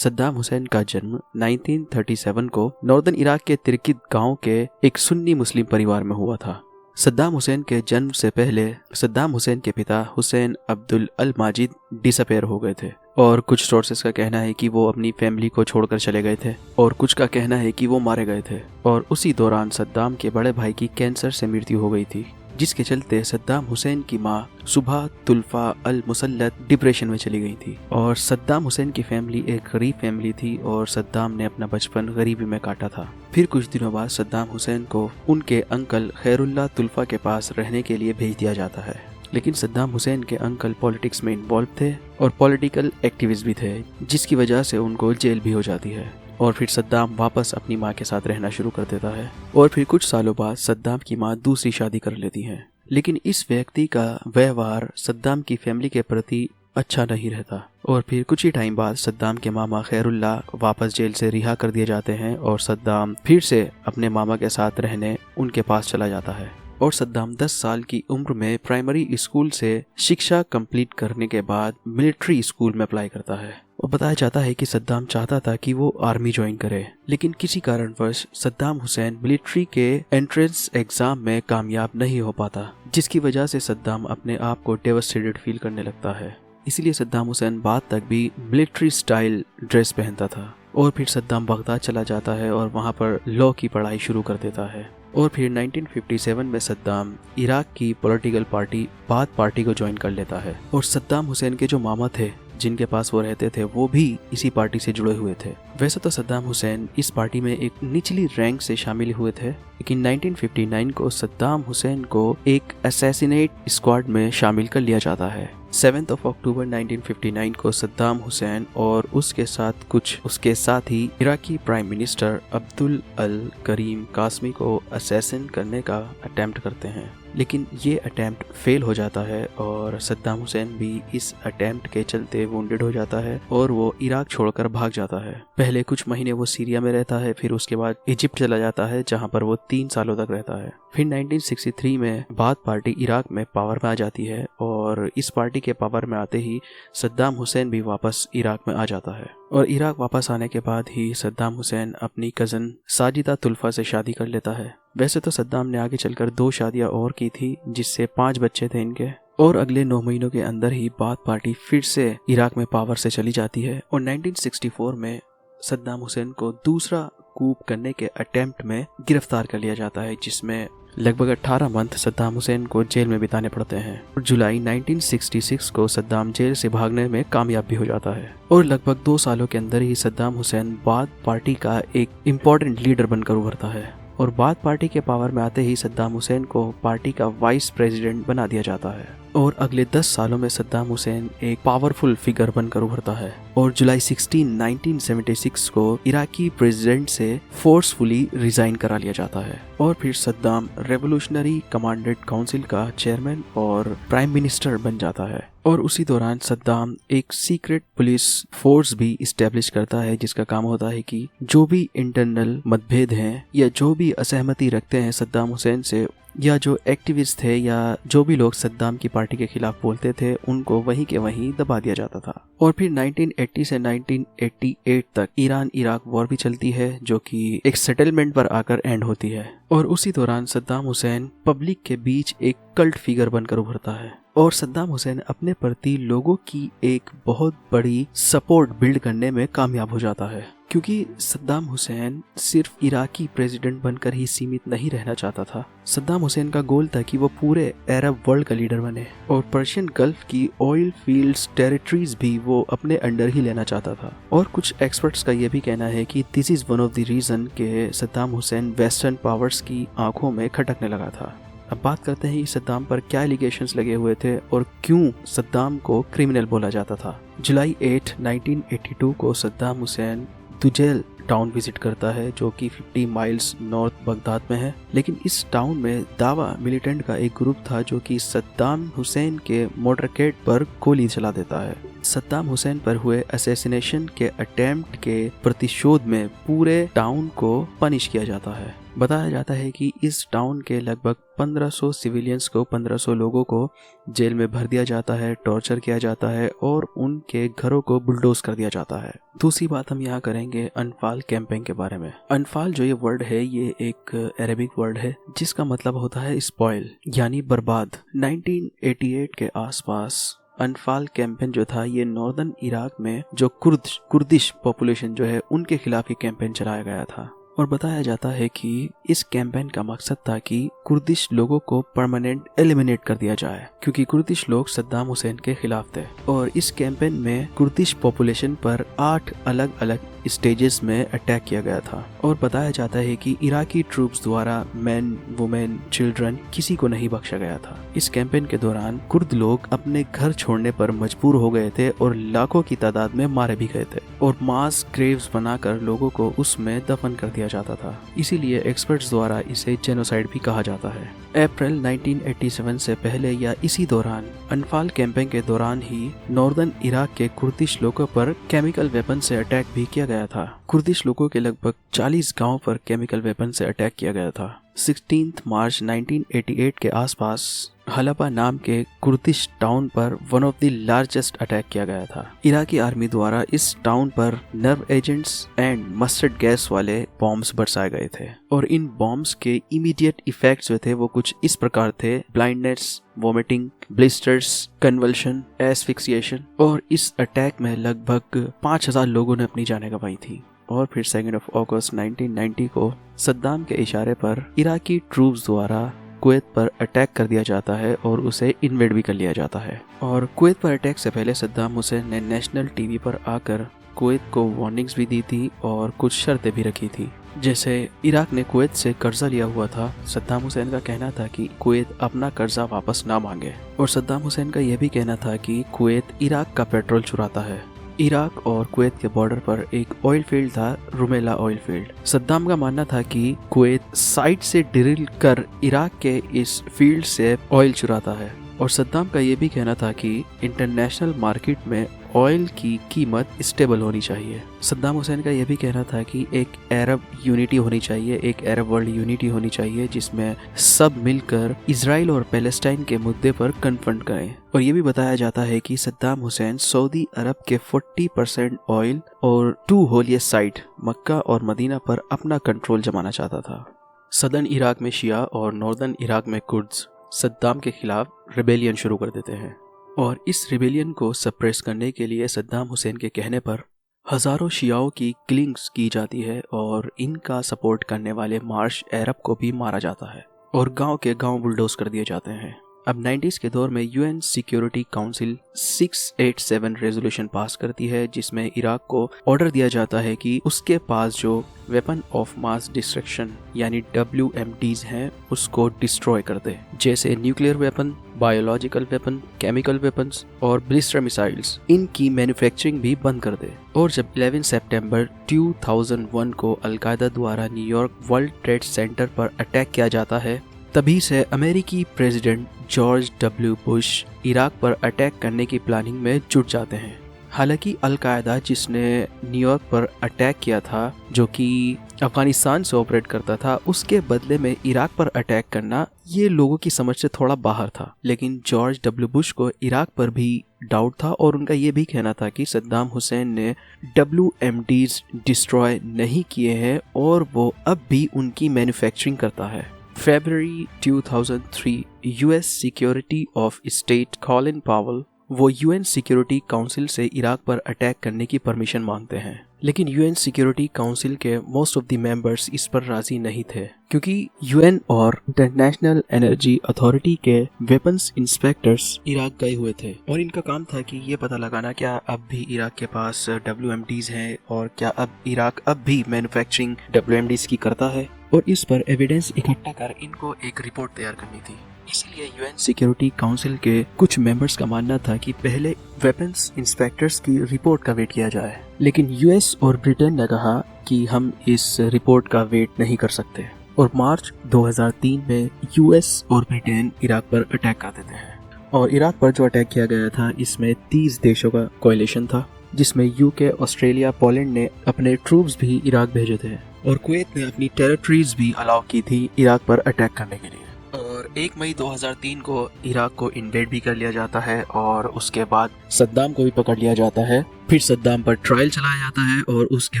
सद्दाम हुसैन का जन्म 1937 को नॉर्दर्न इराक के तिरकित गांव के एक सुन्नी मुस्लिम परिवार में हुआ था। सद्दाम हुसैन के जन्म से पहले सद्दाम हुसैन के पिता हुसैन अब्दुल अल माजिद डिसअपेयर हो गए थे और कुछ सोर्सेस का कहना है कि वो अपनी फैमिली को छोड़कर चले गए थे और कुछ का कहना है कि वो मारे गए थे। और उसी दौरान सद्दाम के बड़े भाई की कैंसर से मृत्यु हो गई थी, जिसके चलते सद्दाम हुसैन की मां सुबह तुल्फा अल मुसल्लत डिप्रेशन में चली गई थी। और सद्दाम हुसैन की फैमिली एक गरीब फैमिली थी और सद्दाम ने अपना बचपन गरीबी में काटा था। फिर कुछ दिनों बाद सद्दाम हुसैन को उनके अंकल खैरुल्लाह तुल्फा के पास रहने के लिए भेज दिया जाता है, लेकिन सद्दाम हुसैन के अंकल पॉलिटिक्स में इन्वॉल्व थे और पॉलिटिकल एक्टिविस्ट भी थे, जिसकी वजह से उनको जेल भी हो जाती है। और फिर सद्दाम वापस अपनी माँ के साथ रहना शुरू कर देता है और फिर कुछ सालों बाद सद्दाम की माँ दूसरी शादी कर लेती है। लेकिन इस व्यक्ति का व्यवहार सद्दाम की फैमिली के प्रति अच्छा नहीं रहता और फिर कुछ ही टाइम बाद सद्दाम के मामा खैरुल्लाह वापस जेल से रिहा कर दिए जाते हैं और सद्दाम फिर से अपने मामा के साथ रहने उनके पास चला जाता है। और सद्दाम 10 साल की उम्र में प्राइमरी स्कूल से शिक्षा कंप्लीट करने के बाद मिलिट्री स्कूल में अप्लाई करता है और बताया जाता है कि सद्दाम चाहता था कि वो आर्मी ज्वाइन करे, लेकिन किसी कारणवश सद्दाम हुसैन मिलिट्री के एंट्रेंस एग्जाम में कामयाब नहीं हो पाता, जिसकी वजह से सद्दाम अपने आप को डेवास्टेटेड फील करने लगता है। इसलिए सद्दाम हुसैन बाद तक भी मिलिट्री स्टाइल ड्रेस पहनता था और फिर सद्दाम बगदाद चला जाता है और वहाँ पर लॉ की पढ़ाई शुरू कर देता है। और फिर 1957 में सद्दाम इराक की पॉलिटिकल पार्टी बाथ पार्टी को ज्वाइन कर लेता है और सद्दाम हुसैन के जो मामा थे जिनके पास वो रहते थे वो भी इसी पार्टी से जुड़े हुए थे। वैसे तो सद्दाम हुसैन इस पार्टी में एक निचली रैंक से शामिल हुए थे, लेकिन 1959 को सद्दाम हुसैन को एक असैसिनेट स्क्वाड में शामिल कर लिया जाता है। 7 अक्टूबर 1959 को सद्दाम हुसैन और उसके साथ कुछ उसके साथी इराकी प्राइम मिनिस्टर अब्दुल अल करीम कासमी को असैसिन करने का अटेम्प्ट करते हैं, लेकिन ये अटेम्प्ट फेल हो जाता है और सद्दाम हुसैन भी इस अटेम्प्ट के चलते वुंडेड हो जाता है और वो इराक छोड़कर भाग जाता है। पहले कुछ महीने वो सीरिया में रहता है, फिर उसके बाद इजिप्ट चला जाता है जहाँ पर वो 3 सालों तक रहता है। फिर 1963 में बाथ पार्टी इराक में पावर में आ जाती है और इस पार्टी के पावर में आते ही सद्दाम हुसैन भी वापस इराक में आ जाता है। और इराक वापस आने के बाद ही सद्दाम हुसैन अपनी कज़न साजिदा तुल्फा से शादी कर लेता है। वैसे तो सद्दाम ने आगे चलकर 2 शादियां और की थी, जिससे 5 बच्चे थे इनके। और अगले 9 महीनों के अंदर ही बाथ पार्टी फिर से इराक में पावर से चली जाती है और 1964 में सद्दाम हुसैन को दूसरा कूप करने के अटेम्प्ट में गिरफ्तार कर लिया जाता है, जिसमें लगभग 18 मंथ सद्दाम हुसैन को जेल में बिताने पड़ते हैं। और जुलाई 1966 को सद्दाम जेल से भागने में कामयाब भी हो जाता है और लगभग 2 सालों के अंदर ही सद्दाम हुसैन बाथ पार्टी का एक इम्पोर्टेंट लीडर बनकर उभरता है। और बाथ पार्टी के पावर में आते ही सद्दाम हुसैन को पार्टी का वाइस प्रेसिडेंट बना दिया जाता है और अगले 10 सालों में सद्दाम हुसैन एक पावरफुल फिगर बनकर उभरता है। और जुलाई 16, 1976 को इराकी प्रेसिडेंट से फोर्सफुली रिजाइन करा लिया जाता है और फिर सद्दाम रेवोल्यूशनरी कमांडेंट काउंसिल का चेयरमैन और प्राइम मिनिस्टर बन जाता है। और उसी दौरान सद्दाम एक सीक्रेट पुलिस फोर्स भी इस्टेब्लिश करता है, जिसका काम होता है कि जो भी इंटरनल मतभेद हैं या जो भी असहमति रखते हैं सद्दाम हुसैन से, या जो एक्टिविस्ट थे या जो भी लोग सद्दाम की पार्टी के खिलाफ बोलते थे, उनको वहीं के वहीं दबा दिया जाता था। और फिर 1980 से 1988 तक ईरान इराक वॉर भी चलती है, जो कि एक सेटलमेंट पर आकर एंड होती है। और उसी दौरान सद्दाम हुसैन पब्लिक के बीच एक कल्ट फिगर बनकर उभरता है और सद्दाम हुसैन अपने प्रति लोगों की एक बहुत बड़ी सपोर्ट बिल्ड करने में कामयाब हो जाता है, क्योंकि सद्दाम हुसैन सिर्फ इराकी प्रेसिडेंट बनकर ही सीमित नहीं रहना चाहता था। सद्दाम हुसैन का गोल था कि वो पूरे अरब वर्ल्ड का लीडर बने और पर्शियन गल्फ की ऑयल फील्ड्स टेरिटरीज भी वो अपने अंडर ही लेना चाहता था। और कुछ एक्सपर्ट्स का ये भी कहना है कि this is one of the reason के सद्दाम हुसैन वेस्टर्न पावर्स की आंखों में खटकने लगा था। अब बात करते हैं सद्दाम पर क्या एलिगेशंस लगे हुए थे और क्यों सद्दाम को क्रिमिनल बोला जाता था। जुलाई 8, 1982 को Saddam Hussain Dujail town visit करता है, जो कि 50 माइल्स नॉर्थ बगदाद में है। लेकिन इस टाउन में दावा मिलिटेंट का एक ग्रुप था जो कि सद्दाम हुसैन के मोटरकेड पर गोली चला देता है सद्दाम हुसैन पर हुए असैसिनेशन के अटेम्प्ट के प्रतिशोध में पूरे टाउन को पनिश किया जाता है। बताया जाता है कि इस टाउन के लगभग 1500 सिविलियंस को 1500 लोगों को जेल में भर दिया जाता है, टॉर्चर किया जाता है और उनके घरों को बुलडोज कर दिया जाता है। दूसरी बात हम यहाँ करेंगे अनफाल कैंपेन के बारे में। अनफाल जो ये वर्ड है ये एक अरेबिक वर्ड है जिसका मतलब होता है स्पॉइल यानी बर्बाद। 1988 के आसपास अनफाल कैंपेन जो था ये नॉर्दर्न इराक में जो कुर्दिश पॉपुलेशन जो है उनके खिलाफ ये कैंपेन चलाया गया था और बताया जाता है कि इस कैंपेन का मकसद था कि कुर्दिश लोगों को परमानेंट एलिमिनेट कर दिया जाए क्योंकि कुर्दिश लोग सद्दाम हुसैन के खिलाफ थे। और इस कैंपेन में कुर्दिश पॉपुलेशन पर 8 अलग अलग स्टेजेस में अटैक किया गया था और बताया जाता है कि इराकी ट्रूप्स द्वारा मैन, वुमेन, चिल्ड्रन किसी को नहीं बख्शा गया था। इस कैंपेन के दौरान कुर्द लोग अपने घर छोड़ने पर मजबूर हो गए थे और लाखों की तादाद में मारे भी गए थे और मास ग्रेव्स बनाकर लोगों को उसमें दफन कर दिया जाता था। इसीलिए एक्सपर्ट्स द्वारा इसे जेनोसाइड भी कहा जाता है। अप्रैल 1987 से पहले या इसी दौरान अनफाल कैंपेन के दौरान ही नॉर्दर्न इराक के कुर्दिश लोगों पर केमिकल वेपन से अटैक भी किया गया था। कुर्दिश लोगों के लगभग 40 गांव पर केमिकल वेपन से अटैक किया गया था। 16 मार्च 1988 के आसपास हलबा नाम के कुर्दिश टाउन पर one of the largest attack किया गया था। इराकी आर्मी द्वारा इस टाउन पर nerve agents and mustard gas वाले बॉम्ब्स बरसाए गए थे और इन बॉम्ब्स के इमीडिएट इफेक्ट्स जो थे वो कुछ इस प्रकार थे: ब्लाइंडनेस, वोमिटिंग, ब्लिस्टर्स, कन्वल्शन, एस्फिक्सिएशन। और इस अटैक में लगभग 5000 लोगों ने अपनी जानें गंवाई थी। और फिर 2 अगस्त 1990 को सद्दाम के इशारे पर इराकी ट्रूप्स द्वारा कुवैत पर अटैक कर दिया जाता है और उसे इन्वेड भी कर लिया जाता है। और कुवैत पर अटैक से पहले सद्दाम हुसैन ने नेशनल टीवी पर आकर कुवैत को वार्निंग्स भी दी थी और कुछ शर्तें भी रखी थी। जैसे इराक ने कुवैत से कर्जा लिया हुआ था, सद्दाम हुसैन का कहना था कि कुवैत अपना कर्जा वापस ना मांगे और सद्दाम हुसैन का यह भी कहना था कि कुवैत इराक का पेट्रोल चुराता है। इराक और कुवैत के बॉर्डर पर एक ऑयल फील्ड था, रुमेला ऑयल फील्ड। सद्दाम का मानना था कि कुवैत साइड से ड्रिल कर इराक के इस फील्ड से ऑयल चुराता है और सद्दाम का ये भी कहना था कि इंटरनेशनल मार्केट में ऑयल की कीमत स्टेबल होनी चाहिए। सद्दाम हुसैन का यह भी कहना था कि एक अरब यूनिटी होनी चाहिए, एक अरब वर्ल्ड यूनिटी होनी चाहिए जिसमें सब मिलकर इजराइल और पैलेस्टाइन के मुद्दे पर कन्फ्रंट करें। और ये भी बताया जाता है कि सद्दाम हुसैन सऊदी अरब के 40% ऑयल और 2 होलियस्ट साइट मक्का और मदीना पर अपना कंट्रोल जमाना चाहता था। सदर्न इराक में शिया और नॉर्दर्न इराक में कुर्द्स सद्दाम के खिलाफ रिबेलियन शुरू कर देते हैं और इस रिबेलियन को सप्रेस करने के लिए सद्दाम हुसैन के कहने पर हजारों शियाओं की किलिंग्स की जाती है और इनका सपोर्ट करने वाले मार्श अरब को भी मारा जाता है और गांव के गांव बुलडोज कर दिए जाते हैं। अब 90s के दौर में UN security council 687 resolution pass करती है जिसमें इराक को ऑर्डर दिया जाता है कि उसके पास जो वेपन ऑफ मास डिस्ट्रक्शन यानी WMDs हैं उसको डिस्ट्रॉय कर दे, जैसे nuclear weapon, biological weapon, chemical weapons और ब्लिस्टर मिसाइल्स। इनकी मैन्युफैक्चरिंग भी बंद कर दे। और जब 11 सितंबर 2001 को अलकायदा द्वारा न्यूयॉर्क वर्ल्ड ट्रेड सेंटर पर अटैक किया जाता है, तभी से अमेरिकी president George W. Bush Iraq पर अटैक करने की प्लानिंग में जुट जाते हैं। हालांकि अलकायदा जिसने न्यूयॉर्क पर अटैक किया था, जो कि अफगानिस्तान से ऑपरेट करता था, उसके बदले में इराक पर अटैक करना ये लोगों की समझ से थोड़ा बाहर था। लेकिन जॉर्ज W. बुश को इराक पर भी डाउट था और उनका ये भी कहना था कि सद्दाम हुसैन ने WMDs डिस्ट्रॉय नहीं किए हैं और वो अब भी उनकी मैन्युफैक्चरिंग करता है। फरवरी 2003 US security of state Colin Powell वो यूएन सिक्योरिटी काउंसिल से इराक पर अटैक करने की परमिशन मांगते हैं, लेकिन यूएन सिक्योरिटी काउंसिल के मोस्ट ऑफ द मेंबर्स इस पर राजी नहीं थे क्योंकि यूएन और इंटरनेशनल एनर्जी अथॉरिटी के वेपन्स इंस्पेक्टर्स इराक गए हुए थे और इनका काम था कि ये पता लगाना क्या अब भी इराक के पास WMDs हैं और क्या अब इराक अब भी मैन्युफैक्चरिंग WMDs की करता है और इस पर एविडेंस इकट्ठा कर इनको एक रिपोर्ट तैयार करनी थी। इसलिए यूएन सिक्योरिटी काउंसिल के कुछ मेंबर्स का मानना था कि पहले वेपन्स इंस्पेक्टर्स की रिपोर्ट का वेट किया जाए, लेकिन यूएस और ब्रिटेन ने कहा कि हम इस रिपोर्ट का वेट नहीं कर सकते और मार्च 2003 में यूएस और ब्रिटेन इराक पर अटैक कर देते हैं और इराक पर जो अटैक किया गया था इसमें 30 देशों का कोएलिशन था, जिसमें यूके, ऑस्ट्रेलिया, पोलैंड ने अपने ट्रूप्स भी इराक भेजे थे और कुवैत ने अपनी टेरिटरीज भी अलाउ की थी इराक पर अटैक करने के लिए। और 1 मई 2003 को इराक को इन्वेड भी कर लिया जाता है और उसके बाद सद्दाम को भी पकड़ लिया जाता है। फिर सद्दाम पर ट्रायल चलाया जाता है और उसके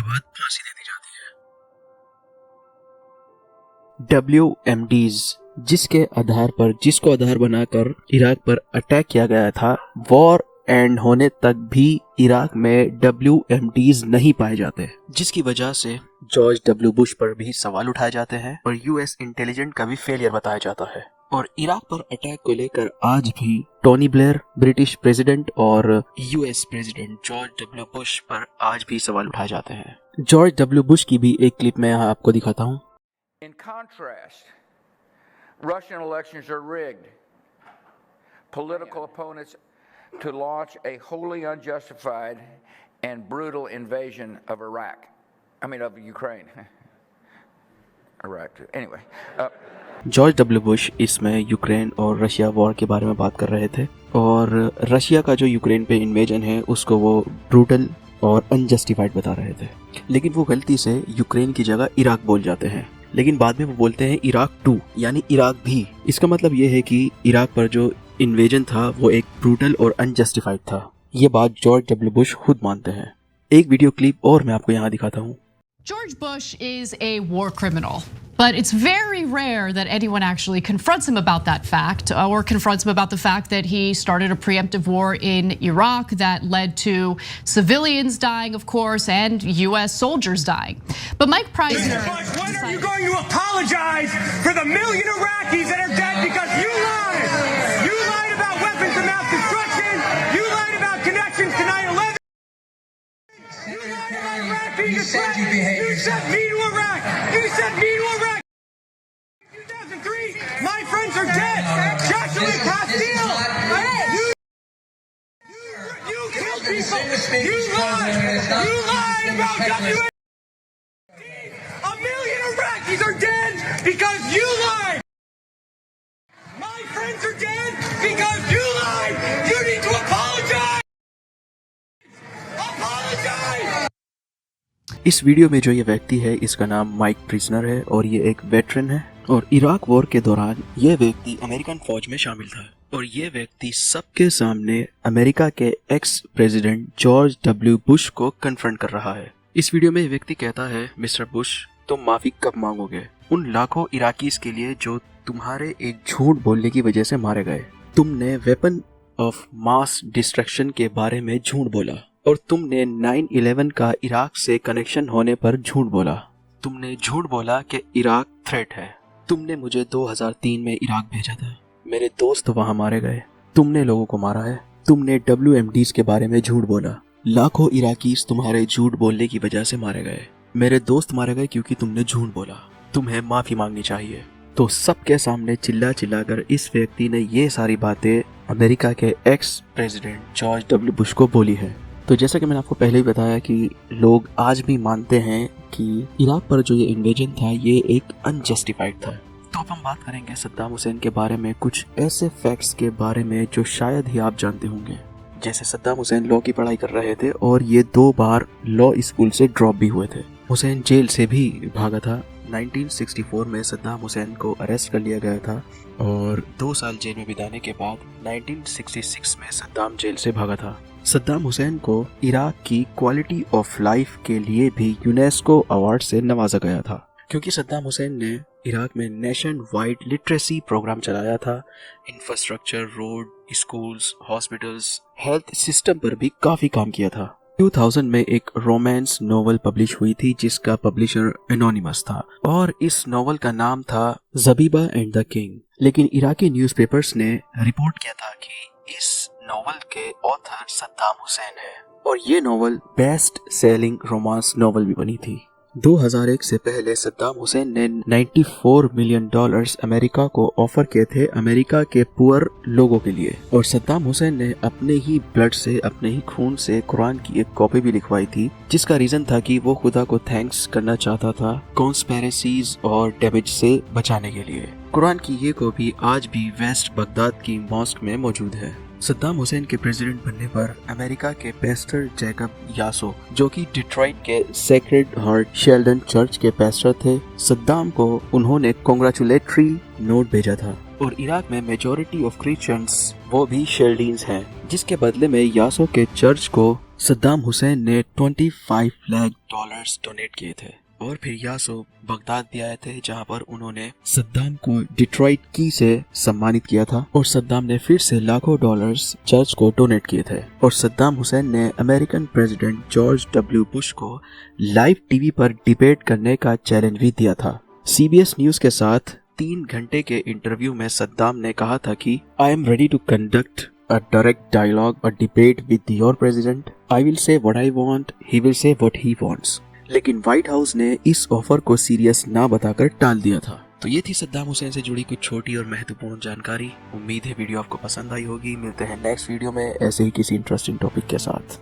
बाद फांसी दे दी जाती है। WMDs, जिसको आधार बनाकर इराक पर अटैक किया गया था, वॉर एंड होने तक भी इराक में WMDs नहीं पाए जाते, जिसकी वजह से जॉर्ज W बुश पर भी सवाल उठाए जाते हैं और US इंटेलिजेंस का भी फेलियर बताया जाता है। और इराक पर अटैक को लेकर आज भी टोनी ब्लेयर, ब्रिटिश प्रेसिडेंट, और US president George W Bush पर आज भी सवाल उठाए जाते हैं। जॉर्ज W बुश की भी एक क्लिप मैं यहाँ आपको दिखाता हूँ। In contrast, Russian elections are rigged. Political opponents to launch a wholly unjustified and brutal invasion of of Ukraine. Iraq, anyway. George W Bush इसमें यूक्रेन और रशिया वॉर के बारे में बात कर रहे थे और रशिया का जो यूक्रेन पे इन्वेजन है उसको वो ब्रूटल और अनजस्टिफाइड बता रहे थे, लेकिन वो गलती से यूक्रेन की जगह इराक बोल जाते हैं, लेकिन बाद में वो बोलते हैं इराक 2 यानी इराक भी। इसका मतलब ये है कि इराक पर जो इन्वेजन था वो एक ब्रूटल और अनजस्टिफाइड था। ये बात जॉर्ज W बुश खुद मानते हैं। एक वीडियो क्लिप और मैं आपको यहाँ दिखाता हूँ। George Bush is a war criminal, but it's very rare that anyone actually confronts him about that fact or confronts him about the fact that he started a preemptive war in Iraq that led to civilians dying, of course, and US soldiers dying. But Mike Preisner... When are you going to apologize for the million Iraqis that are dead because you lied? You lied about weapons of mass destruction. You lied about connections to 9/11. You said me to Iraq. You said me to Iraq. 2003, my friends are dead. Joshua Castile. You killed people. You lied. You lied about WA. A million Iraqis are dead because you lied. My friends are dead because you lied. You need to apologize. Apologize. इस video में जो ये व्यक्ति है इसका नाम mic prisoner है और ये एक वेटरन है और इराक वॉर के दौरान ये व्यक्ति अमेरिकन फौज में शामिल था और ये व्यक्ति सबके सामने अमेरिका के ex president George W Bush को कन्फ्रंट कर रहा है। इस वीडियो में ये व्यक्ति कहता है, मिस्टर बुश, तुम माफी कब मांगोगे उन लाखों इराकीज के लिए जो तुम्हारे एक झूठ बोलने की वजह से मारे गए। तुमने वेपन ऑफ मास डिस्ट्रक्शन के बारे में झूठ बोला और तुमने 9/11 का इराक से कनेक्शन होने पर झूठ बोला। तुमने झूठ बोला कि इराक थ्रेट है। तुमने मुझे 2003 में इराक भेजा था, मेरे दोस्त वहां मारे गए, तुमने लोगों को मारा है। तुमने WMDs के बारे में झूठ बोला, लाखों इराकीज तुम्हारे झूठ बोलने की वजह से मारे गए, मेरे दोस्त मारे गए क्योंकि तुमने झूठ बोला, तुम्हें माफी मांगनी चाहिए। तो सबके सामने चिल्ला चिल्लाकर इस व्यक्ति ने ये सारी बातें अमेरिका के ex president George W Bush को बोली है। तो जैसा कि मैंने आपको पहले ही बताया कि लोग आज भी मानते हैं कि इराक पर जो ये इन्वेजन था ये एक अनजस्टिफाइड था। तो अब हम बात करेंगे सद्दाम हुसैन के बारे में, कुछ ऐसे फैक्ट्स के बारे में जो शायद ही आप जानते होंगे। जैसे सद्दाम हुसैन लॉ की पढ़ाई कर रहे थे और ये 2 बार लॉ स्कूल से ड्रॉप भी हुए थे। हुसैन जेल से भी भागा था। 1964 में सद्दाम हुसैन को अरेस्ट कर लिया गया था और 2 साल जेल में बिताने के बाद 1966 में सद्दाम जेल से भागा था। सद्दाम हुसैन को इराक की क्वालिटी ऑफ लाइफ के लिए भी यूनेस्को अवार्ड से नवाजा गया था, क्योंकि सद्दाम हुसैन ने इराक में नेशन वाइड लिटरेसी प्रोग्राम चलाया था। Infrastructure, road, schools, hospitals, health system पर भी काफी काम किया था। 2000 में एक रोमांस नोवेल पब्लिश हुई थी जिसका पब्लिशर एनोनिमस था और इस नोवेल का नाम था ज़बीबा एंड द किंग। लेकिन इराकी न्यूज़पेपर्स ने रिपोर्ट किया था कि इस नोवेल के ऑथर सद्दाम हुसैन है और ये novel best selling romance novel भी बनी थी। 2001 से पहले सद्दाम हुसैन ने $94 मिलियन अमेरिका को ऑफर किए थे अमेरिका के पुअर लोगों के लिए, और सद्दाम हुसैन ने अपने ही ब्लड से, अपने ही खून से कुरान की एक कॉपी भी लिखवाई थी, जिसका रीजन था कि वो खुदा को थैंक्स करना चाहता था कॉन्स्पिरेसीज और डैमेज से बचाने के लिए। कुरान की ये कॉपी आज भी वेस्ट बगदाद की मॉस्क में मौजूद है। सद्दाम हुसैन के प्रेसिडेंट बनने पर अमेरिका के पेस्टर जैकब यासो, जो कि डिट्रॉइट के सेक्रेड हार्ट शेल्डन चर्च के पेस्टर थे, सद्दाम को उन्होंने कांग्रेचुलेटरी नोट भेजा था। और इराक में मेजॉरिटी ऑफ क्रिश्चियंस वो भी शेल्डीन्स हैं, जिसके बदले में यासो के चर्च को सद्दाम हुसैन ने $25 लाख डोनेट किए थे। और फिर यासो बगदाद भी आए थे, जहां पर उन्होंने सद्दाम को डिट्रॉइट की से सम्मानित किया था और सद्दाम ने फिर से लाखों डॉलर्स चर्च को डोनेट किए थे। और सद्दाम हुसैन ने American president George W Bush को लाइव टीवी पर डिबेट करने का चैलेंज भी दिया था। CBS न्यूज के साथ 3 घंटे के इंटरव्यू में सद्दाम ने कहा था कि I am ready to conduct a direct dialogue, a debate with your president. I will say what I want, he will say what he wants. लेकिन व्हाइट हाउस ने इस ऑफर को सीरियस ना बताकर टाल दिया था। तो ये थी सद्दाम हुसैन से जुड़ी कुछ छोटी और महत्वपूर्ण जानकारी। उम्मीद है वीडियो आपको पसंद आई होगी। मिलते हैं नेक्स्ट वीडियो में ऐसे ही किसी इंटरेस्टिंग टॉपिक के साथ।